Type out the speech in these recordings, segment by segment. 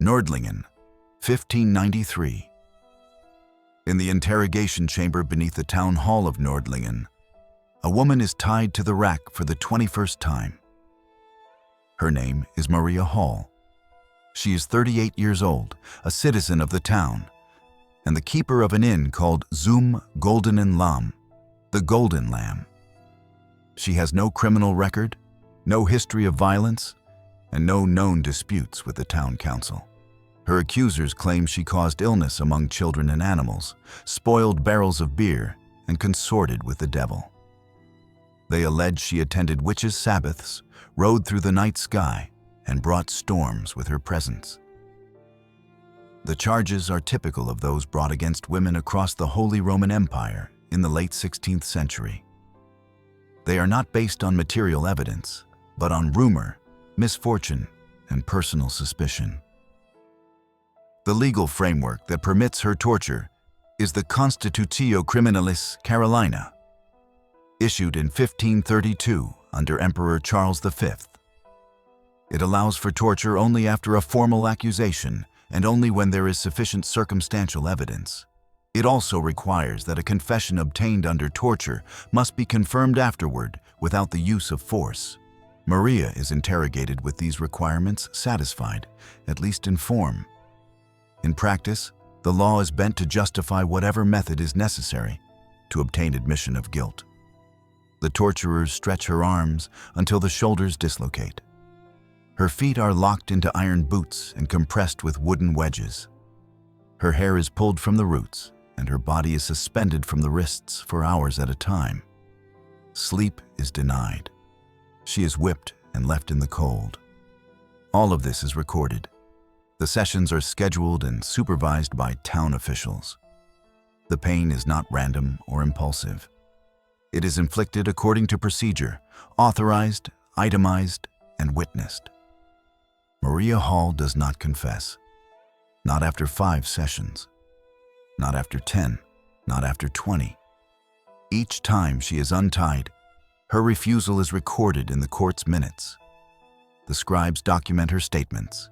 Nördlingen, 1593. In the interrogation chamber beneath the town hall of Nördlingen, a woman is tied to the rack for the 21st time. Her name is Maria Holl. She is 38 years old, a citizen of the town, and the keeper of an inn called Zum Goldenen Lamm, the Golden Lamb. She has no criminal record, no history of violence, and no known disputes with the town council. Her accusers claim she caused illness among children and animals, spoiled barrels of beer, and consorted with the devil. They allege she attended witches' sabbaths, rode through the night sky, and brought storms with her presence. The charges are typical of those brought against women across the Holy Roman Empire in the late 16th century. They are not based on material evidence, but on rumor, misfortune, and personal suspicion. The legal framework that permits her torture is the Constitutio Criminalis Carolina, issued in 1532 under Emperor Charles V. It allows for torture only after a formal accusation and only when there is sufficient circumstantial evidence. It also requires that a confession obtained under torture must be confirmed afterward without the use of force. Maria is interrogated with these requirements satisfied, at least in form. In practice, the law is bent to justify whatever method is necessary to obtain admission of guilt. The torturers stretch her arms until the shoulders dislocate. Her feet are locked into iron boots and compressed with wooden wedges. Her hair is pulled from the roots, and her body is suspended from the wrists for hours at a time. Sleep is denied. She is whipped and left in the cold. All of this is recorded. The sessions are scheduled and supervised by town officials. The pain is not random or impulsive. It is inflicted according to procedure, authorized, itemized, and witnessed. Maria Holl does not confess. Not after 5 sessions. Not after 10. Not after 20. Each time she is untied, her refusal is recorded in the court's minutes. The scribes document her statements.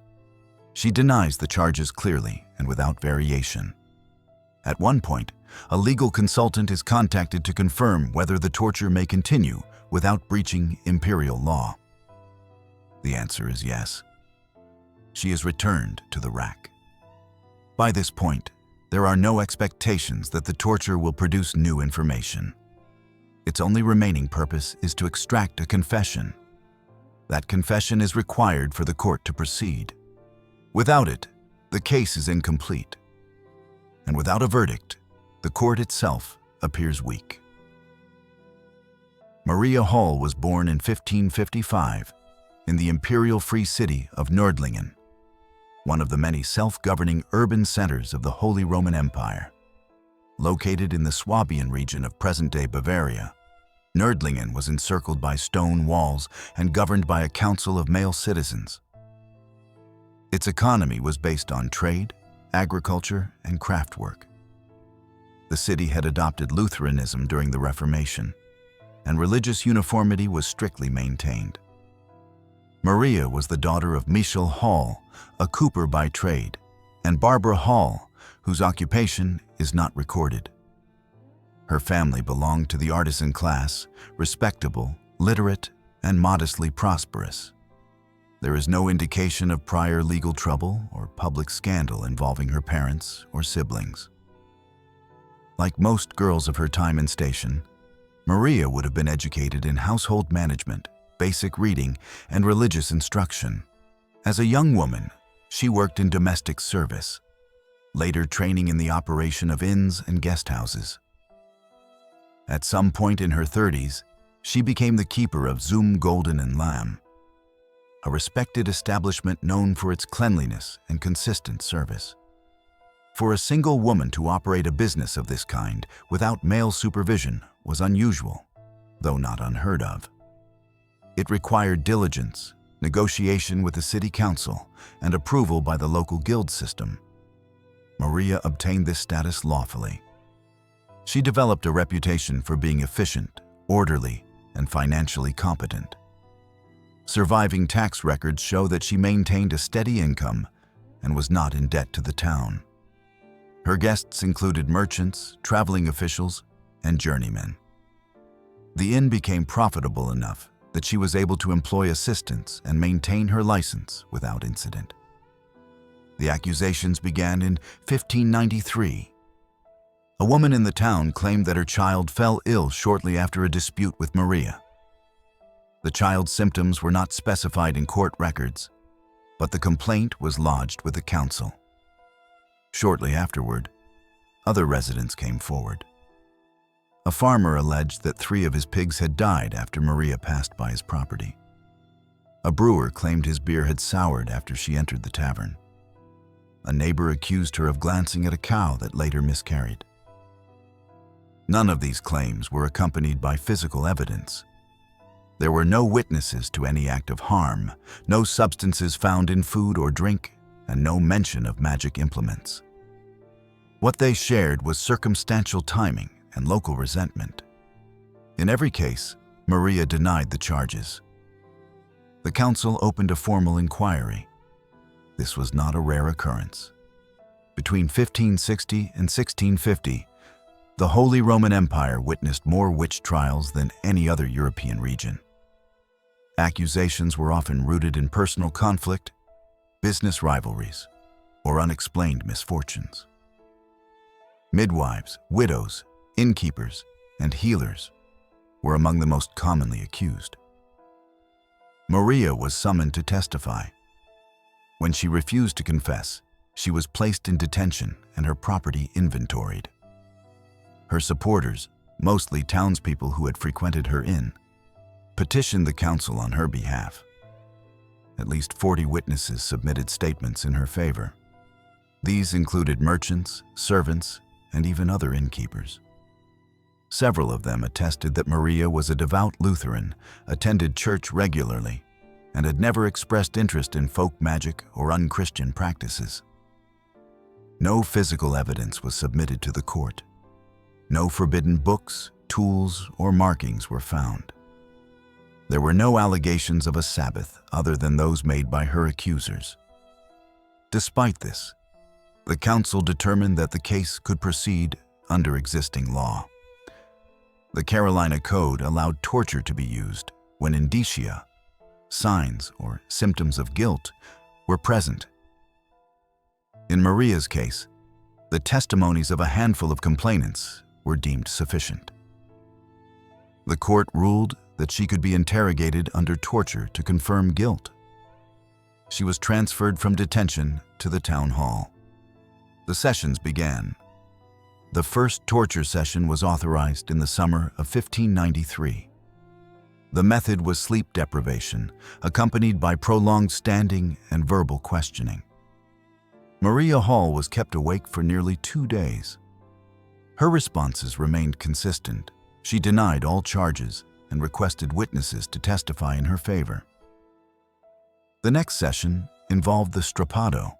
She denies the charges clearly and without variation. At one point, a legal consultant is contacted to confirm whether the torture may continue without breaching imperial law. The answer is yes. She is returned to the rack. By this point, there are no expectations that the torture will produce new information. Its only remaining purpose is to extract a confession. That confession is required for the court to proceed. Without it, the case is incomplete. And without a verdict, the court itself appears weak. Maria Holl was born in 1555 in the imperial free city of Nördlingen, one of the many self-governing urban centers of the Holy Roman Empire. Located in the Swabian region of present-day Bavaria, Nördlingen was encircled by stone walls and governed by a council of male citizens. Its economy was based on trade, agriculture, and craftwork. The city had adopted Lutheranism during the Reformation, and religious uniformity was strictly maintained. Maria was the daughter of Michel Holl, a cooper by trade, and Barbara Holl, whose occupation is not recorded. Her family belonged to the artisan class, respectable, literate, and modestly prosperous. There is no indication of prior legal trouble or public scandal involving her parents or siblings. Like most girls of her time and station, Maria would have been educated in household management, basic reading, and religious instruction. As a young woman, she worked in domestic service, later training in the operation of inns and guest houses. At some point in her 30s, she became the keeper of Zum Goldenen Lamm, a respected establishment known for its cleanliness and consistent service. For a single woman to operate a business of this kind without male supervision was unusual, though not unheard of. It required diligence, negotiation with the city council, and approval by the local guild system. Maria obtained this status lawfully. She developed a reputation for being efficient, orderly, and financially competent. Surviving tax records show that she maintained a steady income and was not in debt to the town. Her guests included merchants, traveling officials, and journeymen. The inn became profitable enough that she was able to employ assistants and maintain her license without incident. The accusations began in 1593. A woman in the town claimed that her child fell ill shortly after a dispute with Maria. The child's symptoms were not specified in court records, but the complaint was lodged with the council. Shortly afterward, other residents came forward. A farmer alleged that 3 of his pigs had died after Maria passed by his property. A brewer claimed his beer had soured after she entered the tavern. A neighbor accused her of glancing at a cow that later miscarried. None of these claims were accompanied by physical evidence. There were no witnesses to any act of harm, no substances found in food or drink, and no mention of magic implements. What they shared was circumstantial timing and local resentment. In every case, Maria denied the charges. The council opened a formal inquiry. This was not a rare occurrence. Between 1560 and 1650, the Holy Roman Empire witnessed more witch trials than any other European region. Accusations were often rooted in personal conflict, business rivalries, or unexplained misfortunes. Midwives, widows, innkeepers, and healers were among the most commonly accused. Maria was summoned to testify. When she refused to confess, she was placed in detention and her property inventoried. Her supporters, mostly townspeople who had frequented her inn, petitioned the council on her behalf. At least 40 witnesses submitted statements in her favor. These included merchants, servants, and even other innkeepers. Several of them attested that Maria was a devout Lutheran, attended church regularly, and had never expressed interest in folk magic or unchristian practices. No physical evidence was submitted to the court. No forbidden books, tools, or markings were found. There were no allegations of a Sabbath other than those made by her accusers. Despite this, the council determined that the case could proceed under existing law. The Carolina Code allowed torture to be used when indicia, signs or symptoms of guilt, were present. In Maria's case, the testimonies of a handful of complainants were deemed sufficient. The court ruled that she could be interrogated under torture to confirm guilt. She was transferred from detention to the town hall. The sessions began. The first torture session was authorized in the summer of 1593. The method was sleep deprivation, accompanied by prolonged standing and verbal questioning. Maria Holl was kept awake for nearly 2 days. Her responses remained consistent. She denied all charges and requested witnesses to testify in her favor. The next session involved the strappado.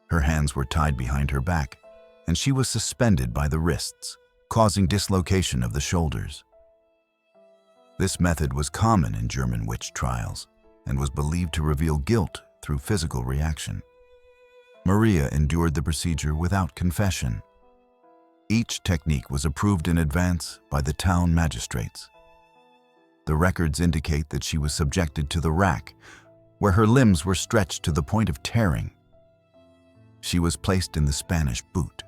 Her hands were tied behind her back, and she was suspended by the wrists, causing dislocation of the shoulders. This method was common in German witch trials and was believed to reveal guilt through physical reaction. Maria endured the procedure without confession. Each technique was approved in advance by the town magistrates. The records indicate that she was subjected to the rack, where her limbs were stretched to the point of tearing. She was placed in the Spanish boot,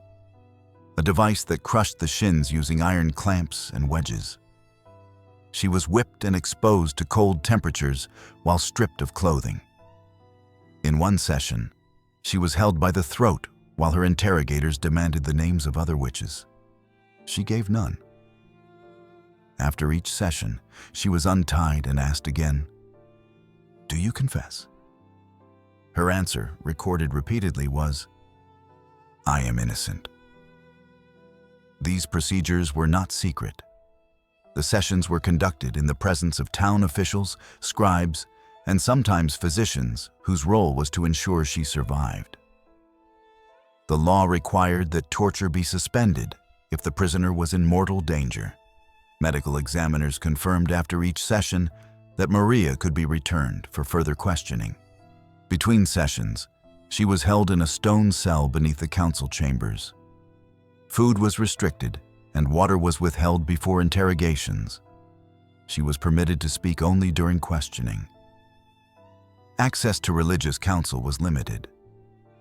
a device that crushed the shins using iron clamps and wedges. She was whipped and exposed to cold temperatures while stripped of clothing. In one session, she was held by the throat while her interrogators demanded the names of other witches. She gave none. After each session, she was untied and asked again, "Do you confess?" Her answer, recorded repeatedly, was, "I am innocent." These procedures were not secret. The sessions were conducted in the presence of town officials, scribes, and sometimes physicians whose role was to ensure she survived. The law required that torture be suspended if the prisoner was in mortal danger. Medical examiners confirmed after each session that Maria could be returned for further questioning. Between sessions, She was held in a stone cell beneath the council chambers. Food was restricted, and water was withheld before interrogations. She was permitted to speak only during questioning. Access to religious counsel was limited.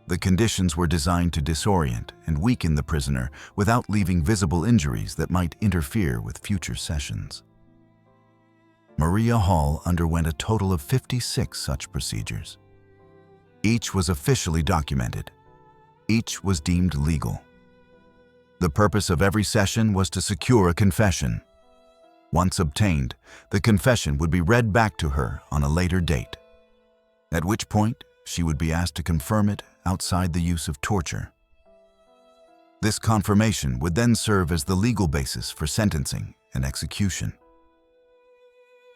The conditions were designed to disorient and weaken the prisoner without leaving visible injuries that might interfere with future sessions. Maria Holl underwent a total of 56 such procedures. Each was officially documented. Each was deemed legal. The purpose of every session was to secure a confession. Once obtained, the confession would be read back to her on a later date, at which point she would be asked to confirm it outside the use of torture. This confirmation would then serve as the legal basis for sentencing and execution.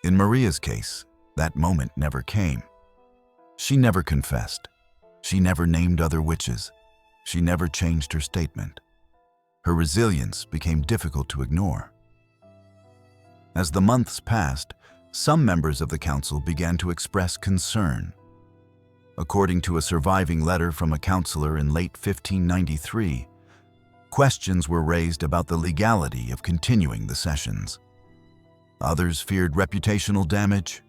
In Maria's case, that moment never came. She never confessed. She never named other witches. She never changed her statement. Her resilience became difficult to ignore. As the months passed, some members of the council began to express concern. According to a surviving letter from a counselor in late 1593, questions were raised about the legality of continuing the sessions. Others feared reputational damage,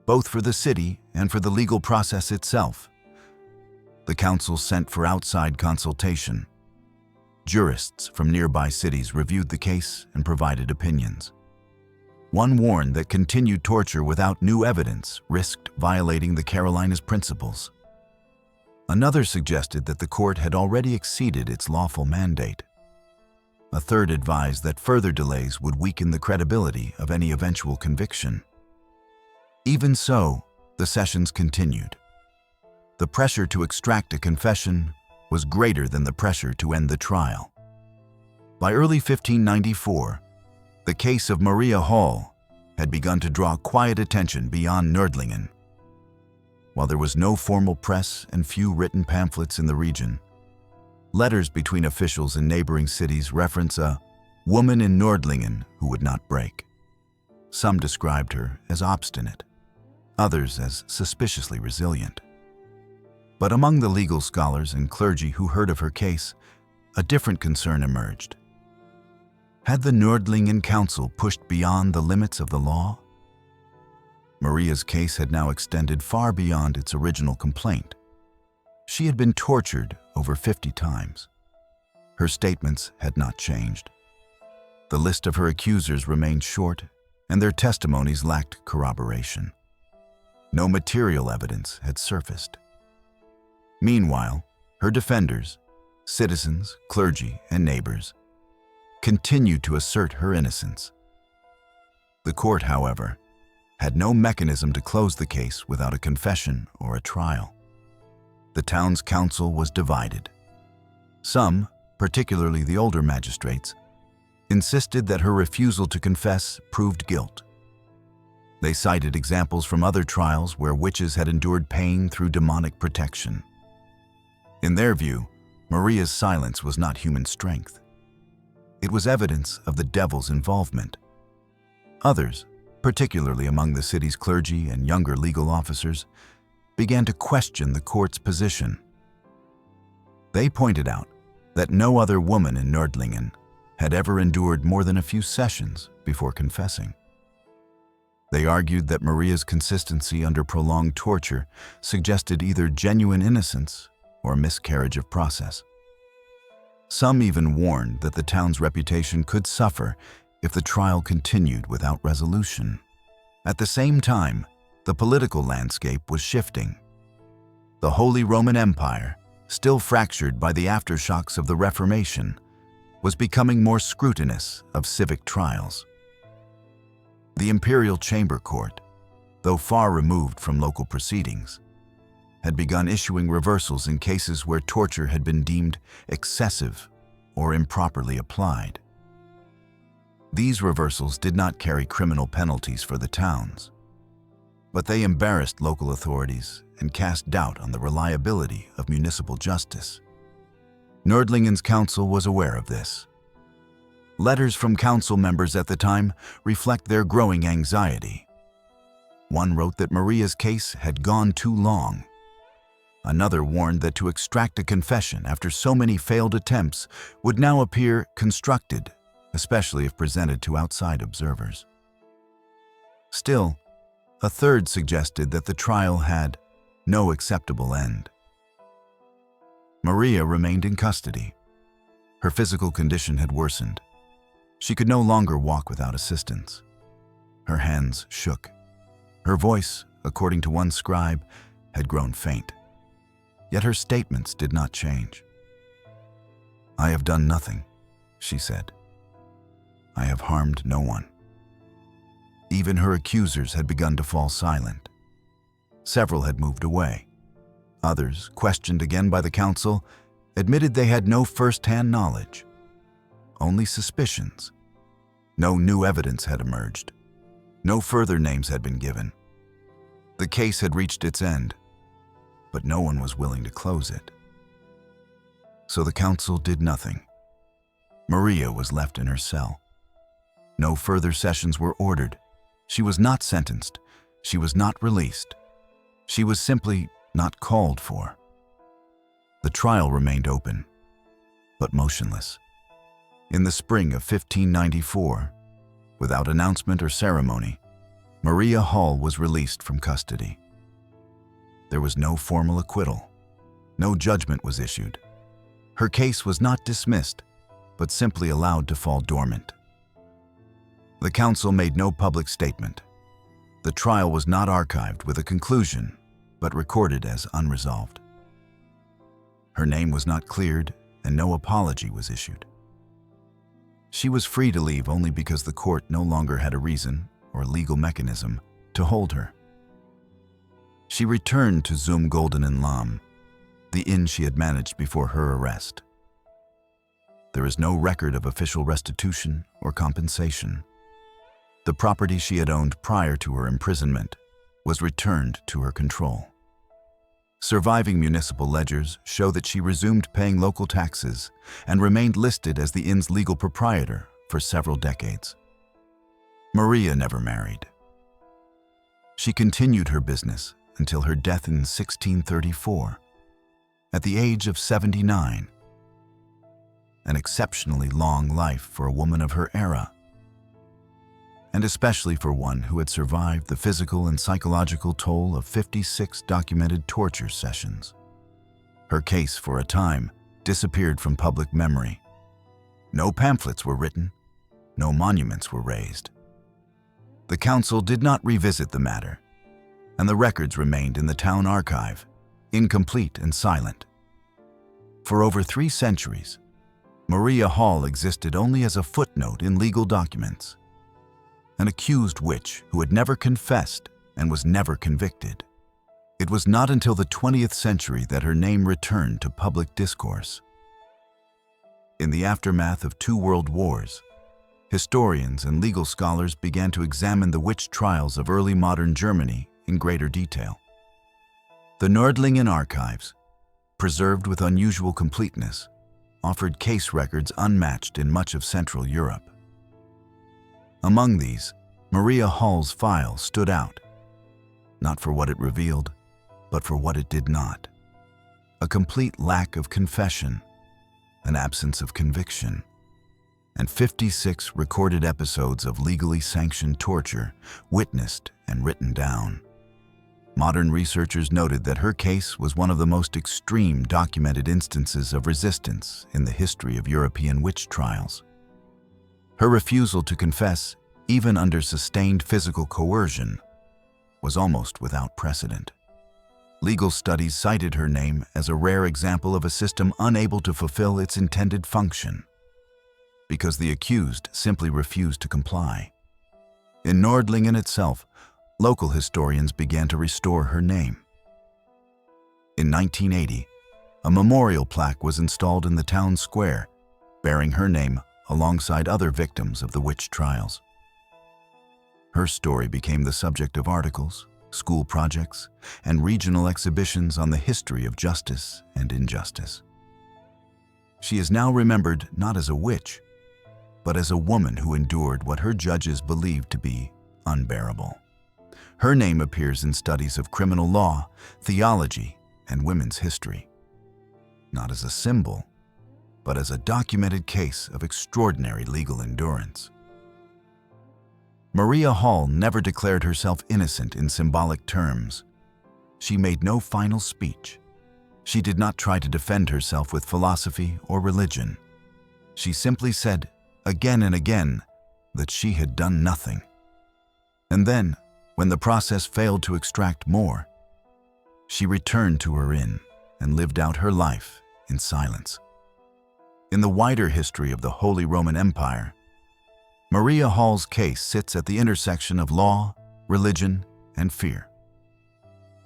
both for the city and for the legal process itself. The council sent for outside consultation. Jurists from nearby cities reviewed the case and provided opinions. One warned that continued torture without new evidence risked violating the Carolina's principles. Another suggested that the court had already exceeded its lawful mandate. A third advised that further delays would weaken the credibility of any eventual conviction. Even so, the sessions continued. The pressure to extract a confession was greater than the pressure to end the trial. By early 1594, the case of Maria Holl had begun to draw quiet attention beyond Nördlingen. While there was no formal press and few written pamphlets in the region, letters between officials in neighboring cities reference a woman in Nördlingen who would not break. Some described her as obstinate, others as suspiciously resilient. But among the legal scholars and clergy who heard of her case, a different concern emerged. Had the Nördlingen Council pushed beyond the limits of the law? Maria's case had now extended far beyond its original complaint. She had been tortured over 50 times. Her statements had not changed. The list of her accusers remained short, and their testimonies lacked corroboration. No material evidence had surfaced. Meanwhile, her defenders, citizens, clergy, and neighbors, continued to assert her innocence. The court, however, had no mechanism to close the case without a confession or a trial. The town's council was divided. Some, particularly the older magistrates, insisted that her refusal to confess proved guilt. They cited examples from other trials where witches had endured pain through demonic protection. In their view, Maria's silence was not human strength. It was evidence of the devil's involvement. Others, particularly among the city's clergy and younger legal officers, began to question the court's position. They pointed out that no other woman in Nördlingen had ever endured more than a few sessions before confessing. They argued that Maria's consistency under prolonged torture suggested either genuine innocence or miscarriage of process. Some even warned that the town's reputation could suffer if the trial continued without resolution. At the same time, the political landscape was shifting. The Holy Roman Empire, still fractured by the aftershocks of the Reformation, was becoming more scrutinous of civic trials. The Imperial Chamber Court, though far removed from local proceedings, had begun issuing reversals in cases where torture had been deemed excessive or improperly applied. These reversals did not carry criminal penalties for the towns, but they embarrassed local authorities and cast doubt on the reliability of municipal justice. Nördlingen's council was aware of this. Letters from council members at the time reflect their growing anxiety. One wrote that Maria's case had gone too long. Another warned that to extract a confession after so many failed attempts would now appear constructed, especially if presented to outside observers. Still, a third suggested that the trial had no acceptable end. Maria remained in custody. Her physical condition had worsened. She could no longer walk without assistance. Her hands shook. Her voice, according to one scribe, had grown faint. Yet her statements did not change. "I have done nothing," she said. "I have harmed no one." Even her accusers had begun to fall silent. Several had moved away. Others, questioned again by the council, admitted they had no first-hand knowledge, only suspicions. No new evidence had emerged. No further names had been given. The case had reached its end, but no one was willing to close it. So the council did nothing. Maria was left in her cell. No further sessions were ordered. She was not sentenced. She was not released. She was simply not called for. The trial remained open, but motionless. In the spring of 1594, without announcement or ceremony, Maria Holl was released from custody. There was no formal acquittal. No judgment was issued. Her case was not dismissed, but simply allowed to fall dormant. The council made no public statement. The trial was not archived with a conclusion, but recorded as unresolved. Her name was not cleared, and no apology was issued. She was free to leave only because the court no longer had a reason or legal mechanism to hold her. She returned to Zum Goldenen Lamm, the inn she had managed before her arrest. There is no record of official restitution or compensation. The property she had owned prior to her imprisonment was returned to her control. Surviving municipal ledgers show that she resumed paying local taxes and remained listed as the inn's legal proprietor for several decades. Maria never married. She continued her business until her death in 1634, at the age of 79. An exceptionally long life for a woman of her era, and especially for one who had survived the physical and psychological toll of 56 documented torture sessions. Her case, for a time, disappeared from public memory. No pamphlets were written, no monuments were raised. The council did not revisit the matter, and the records remained in the town archive, incomplete and silent. For over 3 centuries, Maria Holl existed only as a footnote in legal documents, an accused witch who had never confessed and was never convicted. It was not until the 20th century that her name returned to public discourse. In the aftermath of 2 world wars, historians and legal scholars began to examine the witch trials of early modern Germany in greater detail. The Nördlingen archives, preserved with unusual completeness, offered case records unmatched in much of Central Europe. Among these, Maria Holl's file stood out, not for what it revealed, but for what it did not. A complete lack of confession, an absence of conviction, and 56 recorded episodes of legally sanctioned torture, witnessed and written down. Modern researchers noted that her case was one of the most extreme documented instances of resistance in the history of European witch trials. Her refusal to confess, even under sustained physical coercion, was almost without precedent. Legal studies cited her name as a rare example of a system unable to fulfill its intended function, because the accused simply refused to comply. In Nördlingen itself, local historians began to restore her name. In 1980, a memorial plaque was installed in the town square, bearing her name alongside other victims of the witch trials. Her story became the subject of articles, school projects, and regional exhibitions on the history of justice and injustice. She is now remembered not as a witch, but as a woman who endured what her judges believed to be unbearable. Her name appears in studies of criminal law, theology, and women's history, not as a symbol, but as a documented case of extraordinary legal endurance. Maria Holl never declared herself innocent in symbolic terms. She made no final speech. She did not try to defend herself with philosophy or religion. She simply said, again and again, that she had done nothing. And then, when the process failed to extract more, she returned to her inn and lived out her life in silence. In the wider history of the Holy Roman Empire, Maria Holl's case sits at the intersection of law, religion, and fear.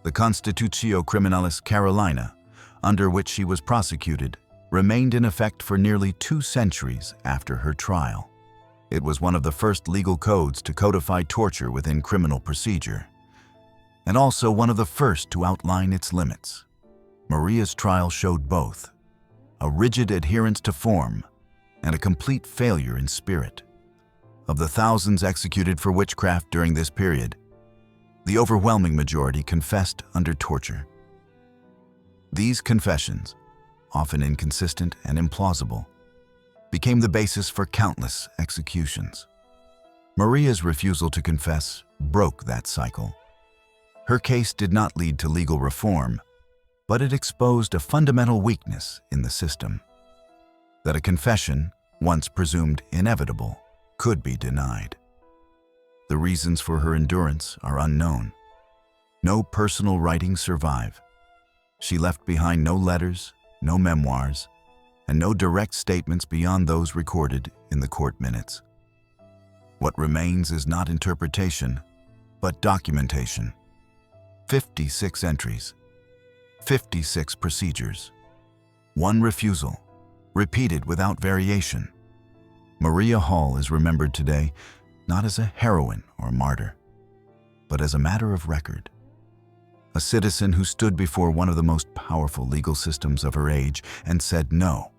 The Constitutio Criminalis Carolina, under which she was prosecuted, remained in effect for nearly 2 centuries after her trial. It was one of the first legal codes to codify torture within criminal procedure, and also one of the first to outline its limits. Maria's trial showed both a rigid adherence to form and a complete failure in spirit. Of the thousands executed for witchcraft during this period, the overwhelming majority confessed under torture. These confessions, often inconsistent and implausible, became the basis for countless executions. Maria's refusal to confess broke that cycle. Her case did not lead to legal reform, but it exposed a fundamental weakness in the system: that a confession, once presumed inevitable, could be denied. The reasons for her endurance are unknown. No personal writings survive. She left behind no letters, no memoirs, and no direct statements beyond those recorded in the court minutes. What remains is not interpretation, but documentation. 56 entries, 56 procedures, 1 refusal, repeated without variation. Maria Holl is remembered today not as a heroine or martyr, but as a matter of record. A citizen who stood before one of the most powerful legal systems of her age and said no